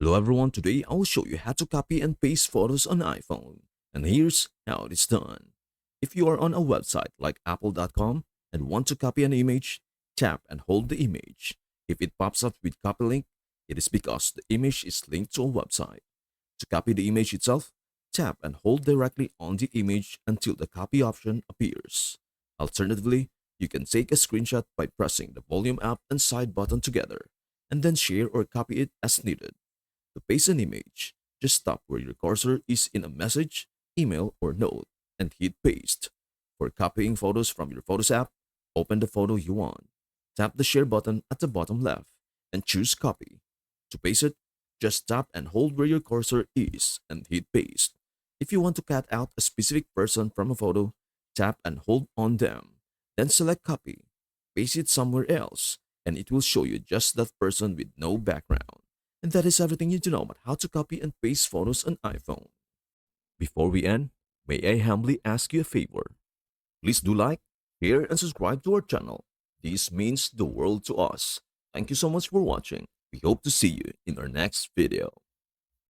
Hello everyone, today I will show you how to copy and paste photos on iPhone. And here's how it is done. If you are on a website like apple.com and want to copy an image, tap and hold the image. If it pops up with copy link, it is because the image is linked to a website. To copy the image itself, tap and hold directly on the image until the copy option appears. Alternatively, you can take a screenshot by pressing the volume up and side button together, and then share or copy it as needed. To paste an image, just stop where your cursor is in a message, email, or note and hit paste. For copying photos from your Photos app, open the photo you want. Tap the share button at the bottom left and choose copy. To paste it, just tap and hold where your cursor is and hit paste. If you want to cut out a specific person from a photo, tap and hold on them. Then select copy. Paste it somewhere else, and it will show you just that person with no background. And that is everything you need to know about how to copy and paste photos on iPhone. Before we end, may I humbly ask you a favor? Please do like, share, and subscribe to our channel. This means the world to us. Thank you so much for watching. We hope to see you in our next video.